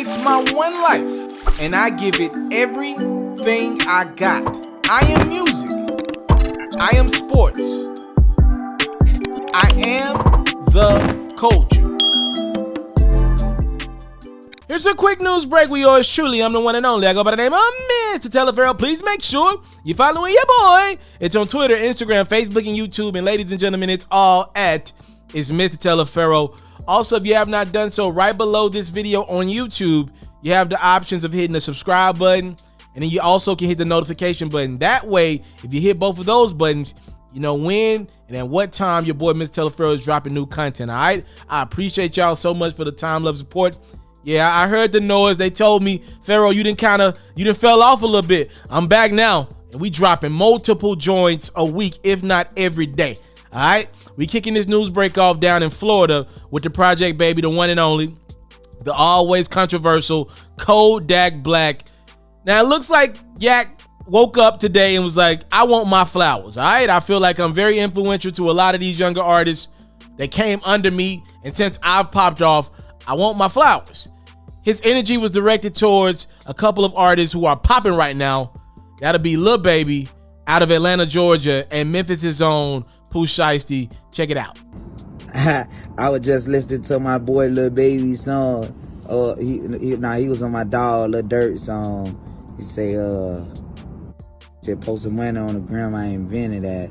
It's my one life, and I give it everything I got. I am music. I am sports. I am the culture. Here's a quick news break with yours truly. I'm the one and only. I go by the name of Mr. TALIAFERRO. Please make sure you're following your boy. It's on Twitter, Instagram, Facebook, and YouTube. And ladies and gentlemen, it's all at It's Mr. TALIAFERRO. Also, if you have not done so, right below this video on YouTube, you have the options of hitting the subscribe button. And then you also can hit the notification button. That way, if you hit both of those buttons, you know when and at what time your boy Mr. TALIAFERRO is dropping new content, all right? I appreciate y'all so much for the time, love, support. Yeah, I heard the noise. They told me, Pharaoh, you didn't fell off a little bit. I'm back now, and we dropping multiple joints a week, if not every day. All right, we kicking this news break off down in Florida with the project baby, the one and only, the always controversial Kodak Black. Now it looks like Yak woke up today and was like, I want my flowers. All right, I feel like I'm very influential to a lot of these younger artists that came under me, and since I've popped off, I want my flowers. His energy was directed towards a couple of artists who are popping right now. That'll be Lil Baby out of Atlanta, Georgia, and Memphis' own Pooh Shiesty. Check it out. I was just listening to my boy Lil Baby's song. He was on my dog Lil Dirt song. He say, just post some money on the gram. I invented that.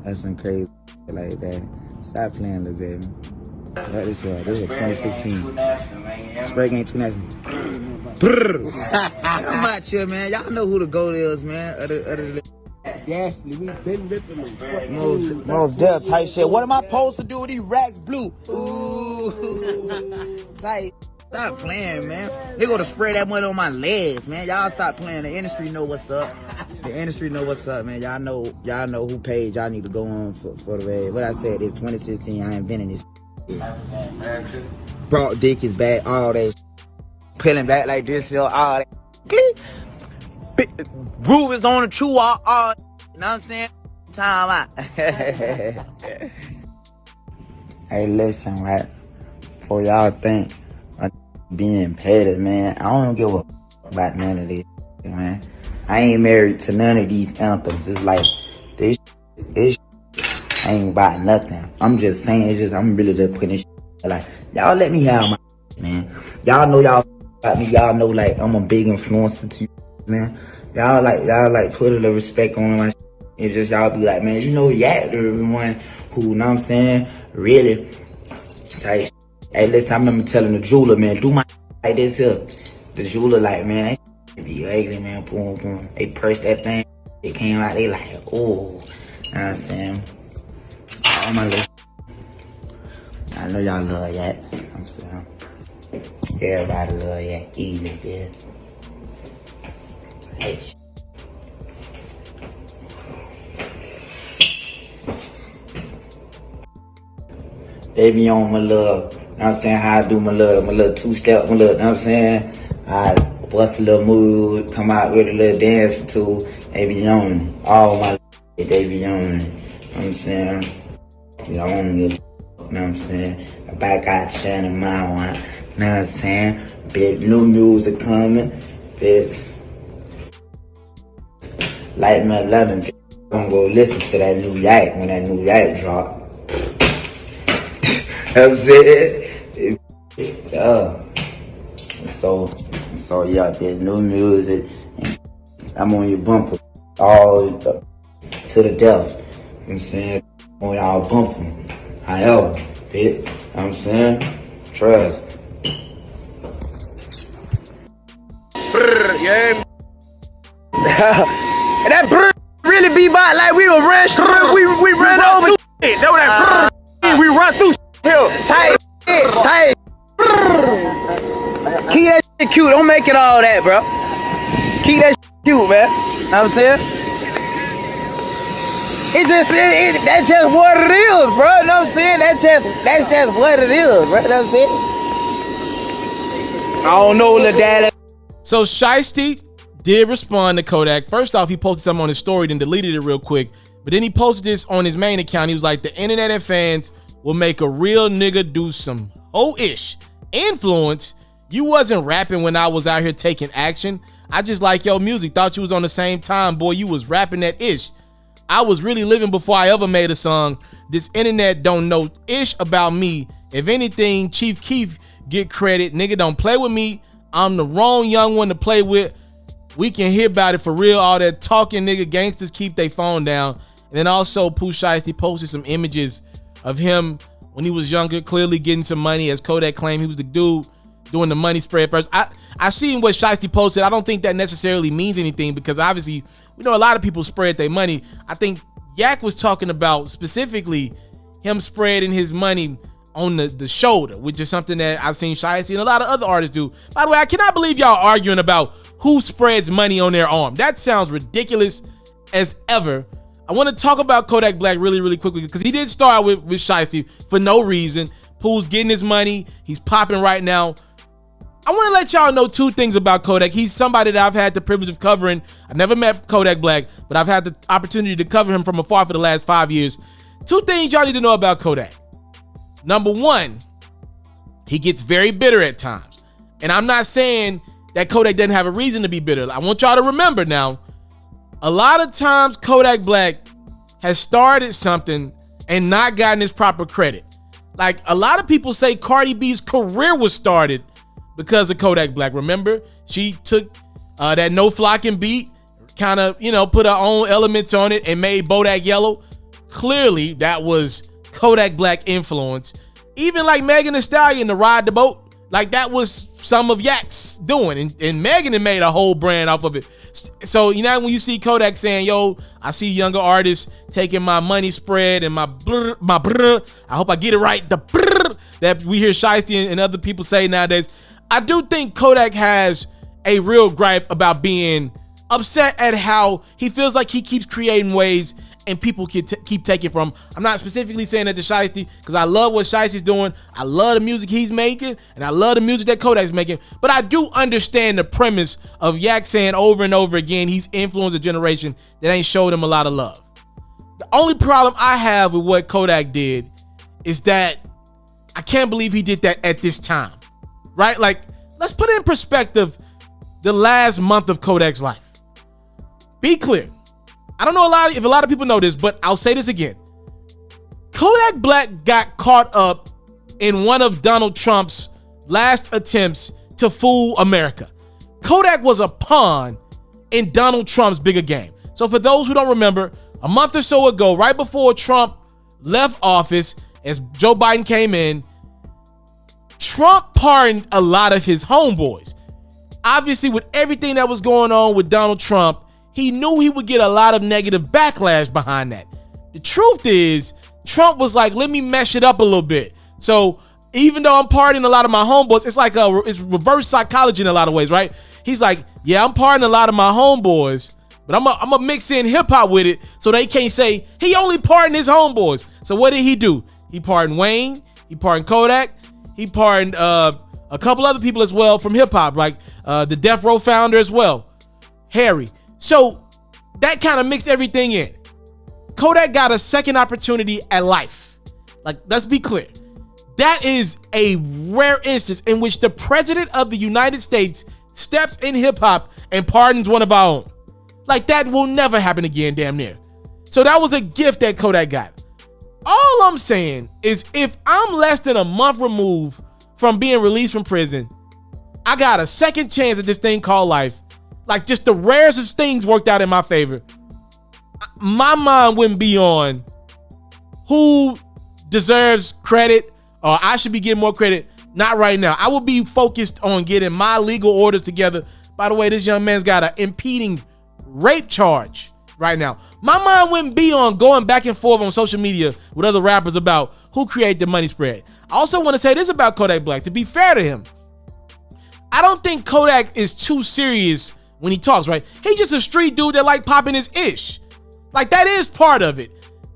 That's some crazy like that. Stop playing, Lil Baby. This is 2016. Spray game 2016. I'm out here, man. Y'all know who the GOAT is, man. Shiesty, we been ripping them. Most death type shit. What am I supposed to do with these racks blue? Ooh. Tight. Stop playing, man. They gonna spray that money on my legs, man. Y'all stop playing. The industry know what's up. The industry know what's up, man. Y'all know who page y'all need to go on for the way. What I said is 2016. I invented this. Brought dick is back, all that. Peeling back like this, yo, all that. Groove is on the true, all you know what I'm saying? Time out. Hey, listen, right? For y'all think being petty, man, I don't give a about none of this, man. I ain't married to none of these anthems. It's like, this ain't about nothing. I'm just saying, I'm really just putting this like, y'all let me have my man. Y'all know y'all about me. Y'all know like I'm a big influencer to you, man. Y'all like put a little respect on my and just y'all be like, man, you know, Yak, the one who, you know what I'm saying, really like, hey, listen, I remember telling the jeweler, man, do my like this here. The jeweler like, man, that be ugly, man, boom, boom. They pressed that thing, it came out, they like, oh, you know what I'm saying? All my little, I know y'all love Yak. I'm saying, everybody love Yak. Easy, bitch. Hey. They be on my little, you know what I'm saying, how I do my little two-step, my little, you know what I'm saying? I bust a little move, come out with a little dance or two. They be on it. All my they be on it. You know what I'm saying? I don't give a fuck, you know what I'm saying? I back out shining my one, you know what I'm saying? Big new music coming, big. Like my 11, I'm gonna go listen to that new Yak when that new Yak drop. You know what I'm saying? So yeah, there's new music. And I'm on your bumper all to the death. You know what I'm saying? On y'all bumper. However, bitch. You know what I'm saying? Trust. Yeah. And that brr really be by like we were run through, we run over shit. That was that brr. We run through here. Tight shit, tight. Keep that shit cute. Don't make it all that, bro. Keep that shit cute, man. You know what I'm saying? That's just what it is, bro. You know what I'm saying? That's just what it is, bro. You know what I'm saying? I don't know, little daddy. So Shiesty did respond to Kodak. First off, he posted something on his story, then deleted it real quick. But then he posted this on his main account. He was like, the internet and fans will make a real nigga do some hoe-ish influence You wasn't rapping when I was out here taking action. I just like your music. Thought you was on the same time, boy. You was rapping that ish. I was really living before I ever made a song. This internet don't know ish about me. If anything, Chief Keef get credit. Nigga, don't play with me. I'm the wrong young one to play with. We can hear about it for real. All that talking, nigga. Gangsters keep their phone down. And then also, Pooh Shiesty posted some images of him when he was younger, clearly getting some money. As Kodak claimed, he was the dude doing the money spread first. I seen what Shiesty posted. I don't think that necessarily means anything because obviously we know a lot of people spread their money. I think Yak was talking about specifically him spreading his money on the shoulder, which is something that I've seen Shiesty and a lot of other artists do. By the way, I cannot believe y'all arguing about who spreads money on their arm. That sounds ridiculous as ever. I want to talk about Kodak Black really, really quickly because he did start with Shiesty for no reason. Pooh's getting his money. He's popping right now. I want to let y'all know two things about Kodak. He's somebody that I've had the privilege of covering. I never met Kodak Black, but I've had the opportunity to cover him from afar for the last 5 years. Two things y'all need to know about Kodak. Number one, he gets very bitter at times. And I'm not saying that Kodak doesn't have a reason to be bitter. I want y'all to remember now, a lot of times Kodak Black has started something and not gotten his proper credit. Like a lot of people say Cardi B's career was started because of Kodak Black. Remember, she took that No Flocking beat, kind of, put her own elements on it and made Bodak Yellow. Clearly, that was Kodak Black influence. Even like Megan Thee Stallion, to Ride the Boat, like that was some of Yak's doing. And Megan had made a whole brand off of it. So, when you see Kodak saying, yo, I see younger artists taking my money spread and my brr, I hope I get it right, the brr that we hear Shiesty and other people say nowadays. I do think Kodak has a real gripe about being upset at how he feels like he keeps creating ways and people can keep taking from. I'm not specifically saying that to Shiesty because I love what Shiesty's doing. I love the music he's making and I love the music that Kodak's making. But I do understand the premise of Yak saying over and over again he's influenced a generation that ain't showed him a lot of love. The only problem I have with what Kodak did is that I can't believe he did that at this time. Right? Like, let's put it in perspective the last month of Kodak's life. Be clear. I don't know if a lot of people know this, but I'll say this again. Kodak Black got caught up in one of Donald Trump's last attempts to fool America. Kodak was a pawn in Donald Trump's bigger game. So for those who don't remember, a month or so ago, right before Trump left office, as Joe Biden came in, Trump pardoned a lot of his homeboys. Obviously, with everything that was going on with Donald Trump, he knew he would get a lot of negative backlash behind that. The truth is, Trump was like, let me mesh it up a little bit. So even though I'm pardoning a lot of my homeboys, it's like it's reverse psychology in a lot of ways, right? He's like, yeah, I'm pardoning a lot of my homeboys, but I'm gonna mix in hip hop with it so they can't say he only pardoned his homeboys. So what did he do? He pardoned Wayne, he pardoned Kodak, he pardoned a couple other people as well from hip hop, like the Death Row founder as well, Harry. So that kind of mixed everything in. Kodak got a second opportunity at life. Like, let's be clear. That is a rare instance in which the president of the United States steps in hip hop and pardons one of our own. Like, that will never happen again, damn near. So that was a gift that Kodak got. All I'm saying is if I'm less than a month removed from being released from prison, I got a second chance at this thing called life. Like, just the rarest of things worked out in my favor. My mind wouldn't be on who deserves credit or I should be getting more credit. Not right now. I will be focused on getting my legal orders together. By the way, this young man's got an impeding rape charge right now. My mind wouldn't be on going back and forth on social media with other rappers about who created the money spread. I also want to say this about Kodak Black. To be fair to him, I don't think Kodak is too serious when he talks, right? He's just a street dude that like popping his ish. Like, that is part of it.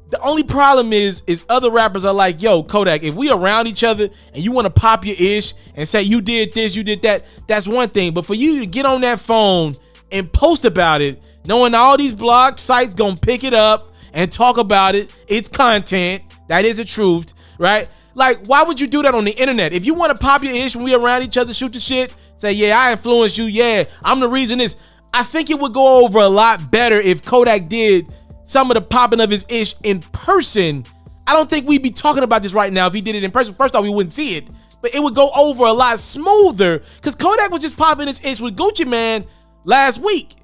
The only problem is other rappers are like, yo, Kodak, if we around each other and you want to pop your ish and say you did this, you did that, that's one thing. But for you to get on that phone and post about it, knowing all these blog sites gonna pick it up and talk about it, it's content, that is the truth, right? Like, why would you do that on the internet? If you want to pop your ish when we around each other, shoot the shit, say, yeah, I influenced you, yeah, I'm the reason this. I think it would go over a lot better if Kodak did some of the popping of his ish in person. I don't think we'd be talking about this right now if he did it in person. First off, we wouldn't see it, but it would go over a lot smoother because Kodak was just popping his ish with Gucci Mane last week.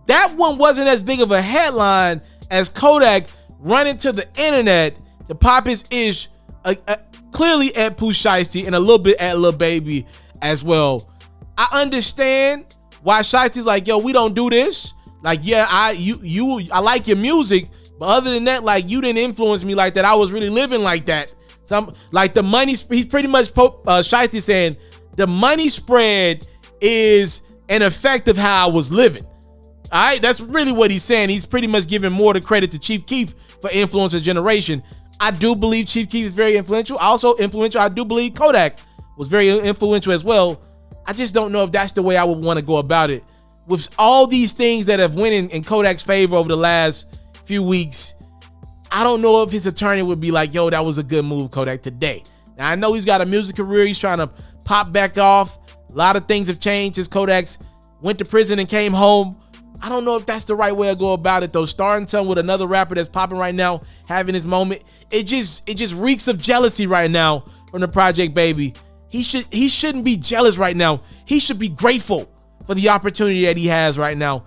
That one wasn't as big of a headline as Kodak running to the internet to pop his ish clearly at Pooh Shiesty and a little bit at Lil Baby as well. I understand why Shiesty's like, yo, we don't do this. Like, yeah, I like your music, but other than that, like, you didn't influence me like that. I was really living like that. Some like the money. He's pretty much Shiesty saying the money spread is an effect of how I was living. All right, that's really what he's saying. He's pretty much giving more the credit to Chief Keef for influencer generation. I do believe Chief Keef is very influential. Also influential. I do believe Kodak was very influential as well. I just don't know if that's the way I would want to go about it. With all these things that have went in Kodak's favor over the last few weeks, I don't know if his attorney would be like, yo, that was a good move, Kodak, today. Now, I know he's got a music career. He's trying to pop back off. A lot of things have changed since Kodak's went to prison and came home. I don't know if that's the right way to go about it, though. Starting something with another rapper that's popping right now, having his moment, it just reeks of jealousy right now from the Project Baby. He shouldn't be jealous right now. He should be grateful for the opportunity that he has right now.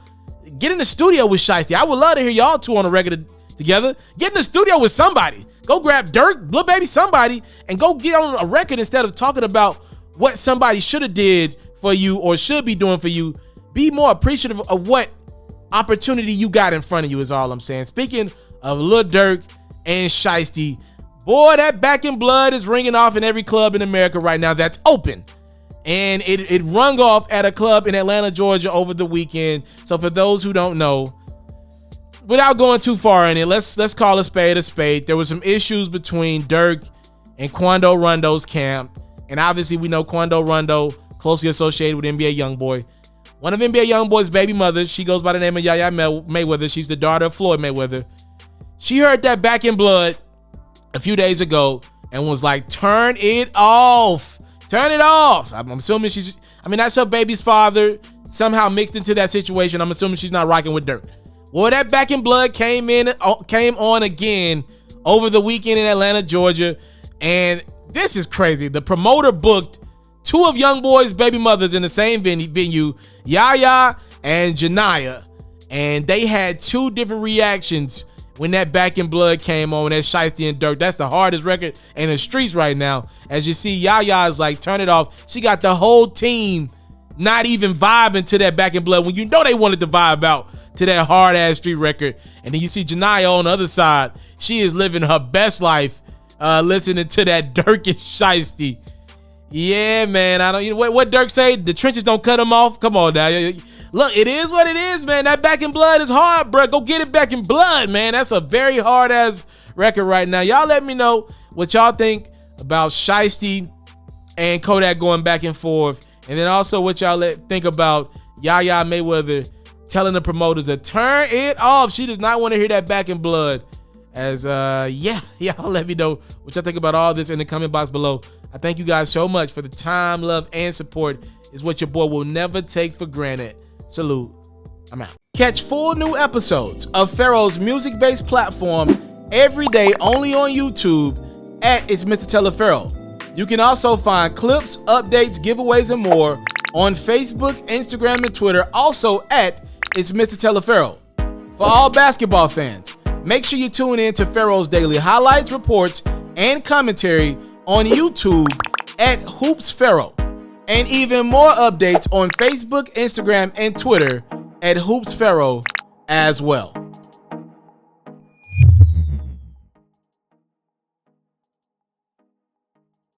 Get in the studio with Shiesty. I would love to hear y'all two on a record together. Get in the studio with somebody. Go grab Dirk, Lil Baby, somebody, and go get on a record instead of talking about what somebody should have did for you or should be doing for you. Be more appreciative of what opportunity you got in front of you is all I'm saying. Speaking of Lil Durk and Shiesty, boy, that Back in Blood is ringing off in every club in America right now that's open. And it rung off at a club in Atlanta, Georgia over the weekend. So for those who don't know, without going too far in it, let's call a spade a spade. There were some issues between Durk and Quando Rondo's camp. And obviously we know Quando Rondo closely associated with NBA Youngboy. One of NBA Youngboy's baby mothers, she goes by the name of Yaya Mayweather. She's the daughter of Floyd Mayweather. She heard that Back in Blood a few days ago and was like, turn it off. Turn it off. I'm assuming that's her baby's father somehow mixed into that situation. I'm assuming she's not rocking with Durk. Well, that Back in Blood came on again over the weekend in Atlanta, Georgia. And this is crazy. The promoter booked two of Youngboy's baby mothers in the same venue, Yaya and Janaya. And they had two different reactions when that Back in Blood came on, that Shiesty and Durk. That's the hardest record in the streets right now. As you see, Yaya is like, turn it off. She got the whole team not even vibing to that Back in Blood when you know they wanted to vibe out to that hard-ass street record. And then you see Janaya on the other side. She is living her best life listening to that Durk and Shiesty. Yeah, man. What Durk say? The trenches don't cut him off. Come on now. Look, it is what it is, man. That Back in Blood is hard, bro. Go get it Back in Blood, man. That's a very hard-ass record right now. Y'all let me know what y'all think about Shiesty and Kodak going back and forth. And then also what y'all think about Yaya Mayweather telling the promoters to turn it off. She does not want to hear that Back in Blood. As, y'all let me know what y'all think about all this in the comment box below. I thank you guys so much for the time, love, and support. Is what your boy will never take for granted. Salute. I'm out. Catch full new episodes of Pharaoh's music-based platform every day only on YouTube at It's Mr. Taliaferro. You can also find clips, updates, giveaways, and more on Facebook, Instagram, and Twitter, also at It's Mr. Taliaferro. For all basketball fans, make sure you tune in to Pharaoh's daily highlights, reports, and commentary on YouTube at Hoops Pharaoh. And even more updates on Facebook, Instagram, and Twitter at Hoops Pharaoh as well.